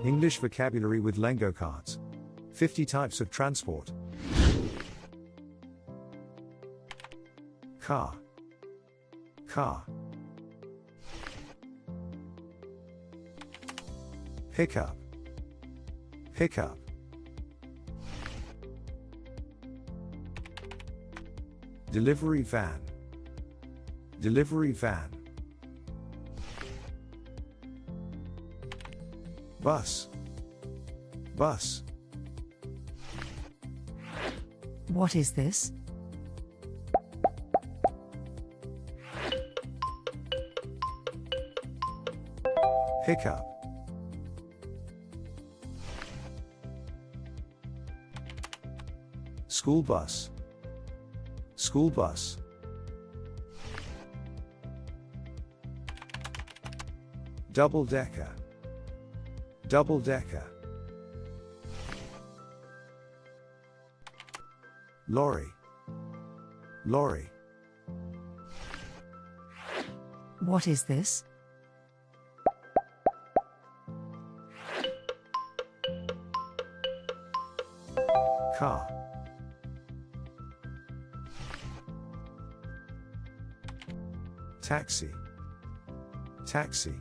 English vocabulary with Lengo cards. 50 types of transport. Car. Car. Pickup. Pickup. Delivery van. Delivery van. Bus. Bus. What is this? Pickup. School bus. School bus. Double decker. Double decker. Lorry. Lorry. What is this? Car. Taxi. Taxi.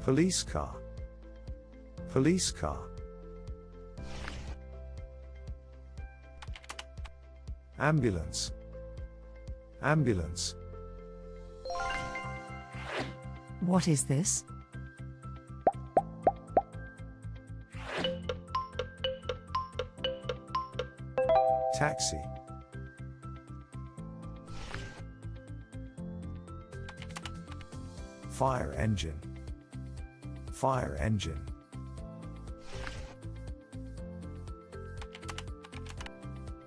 Police car. Police car. Ambulance. Ambulance. What is this? Taxi. Fire engine. Fire engine.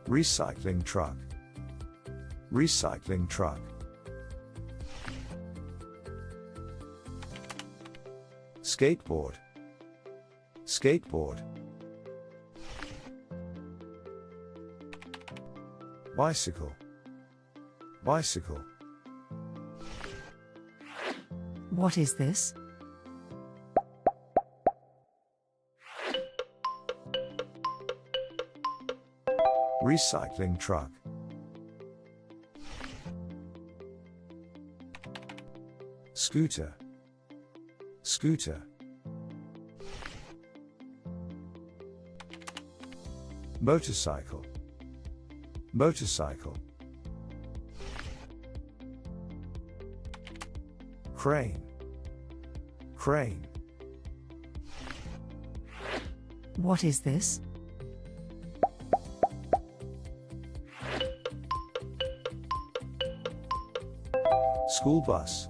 Recycling truck. Recycling truck. Skateboard. Skateboard. Bicycle. Bicycle. What is this? Recycling truck. Scooter. Scooter. Motorcycle. Motorcycle. Crane. Crane. What is this? School bus.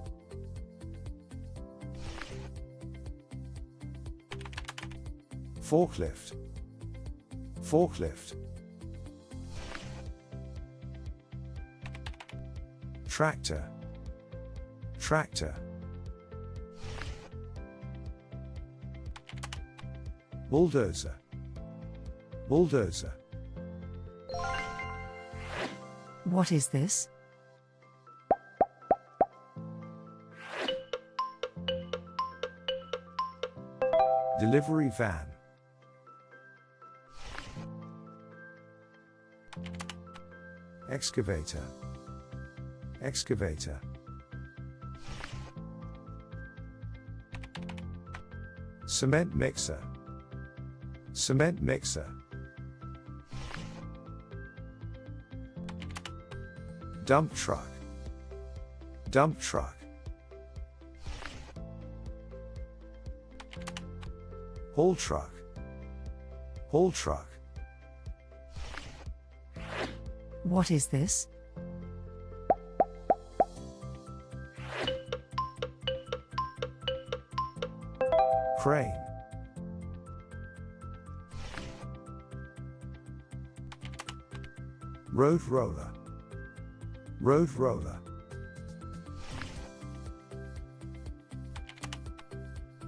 Forklift. Forklift. Tractor. Tractor. Bulldozer. Bulldozer. What is this? Delivery van. Excavator. Excavator. Cement mixer. Cement mixer. Dump truck. Dump truck. Haul truck. Haul truck. What is this? Crane. Road roller. Road roller.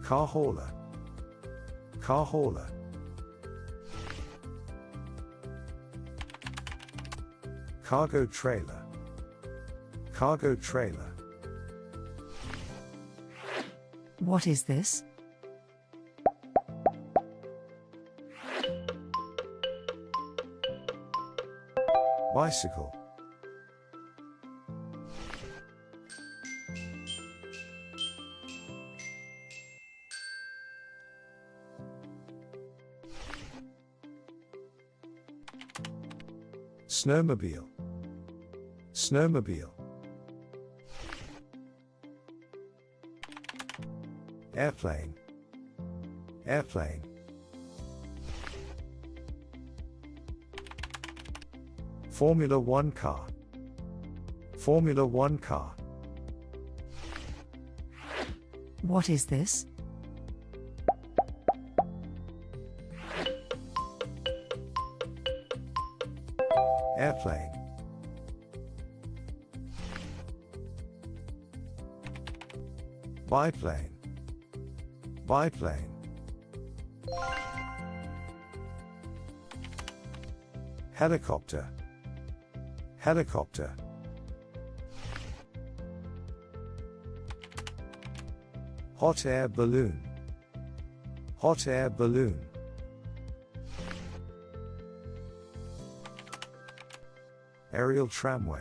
Car hauler. Car hauler. Cargo trailer. Cargo trailer. What is this? Bicycle. Snowmobile. Snowmobile. Airplane. Airplane. Formula One car. Formula One car. What is this? Airplane. Biplane. Biplane. Helicopter. Helicopter. Hot air balloon. Hot air balloon. Aerial tramway.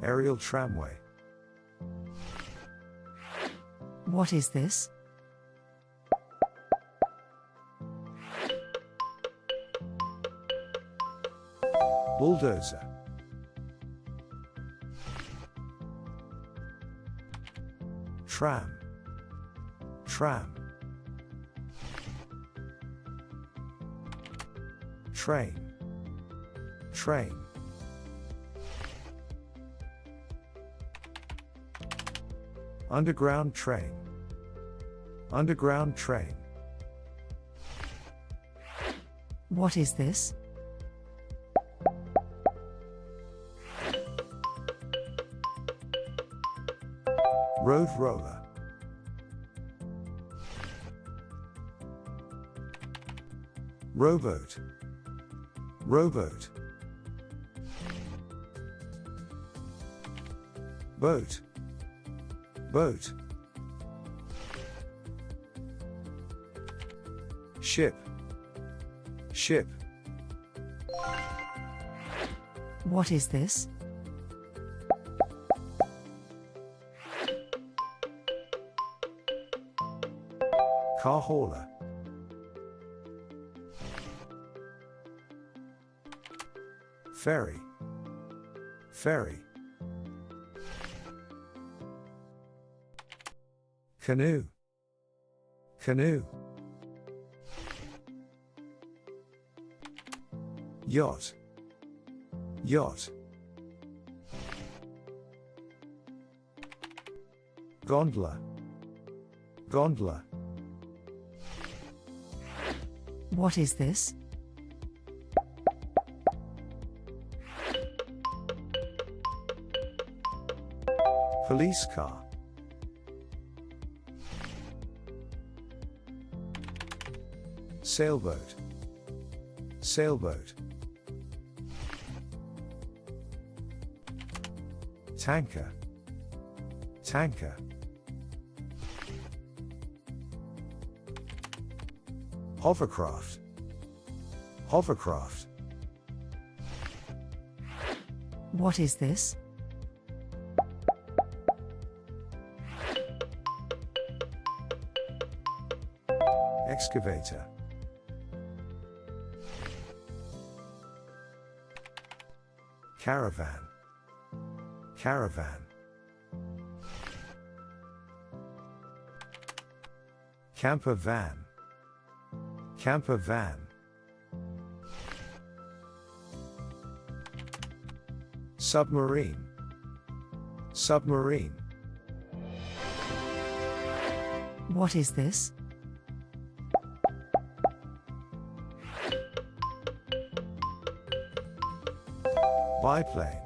Aerial tramway. What is this? Bulldozer. Tram. Tram. Train. Train. Underground train. Underground train. What is this? Road roller. Rowboat. Rowboat. Boat. Boat. Ship. Ship. What is this? Car hauler. Ferry. Ferry. Canoe. Canoe. Yacht. Yacht. Gondola. Gondola. What is this? Police car. Sailboat. Sailboat. Tanker. Tanker. Hovercraft. Hovercraft. What is this? Excavator. Caravan. Caravan. Camper van. Camper van. Submarine. Submarine. What is this? Biplane.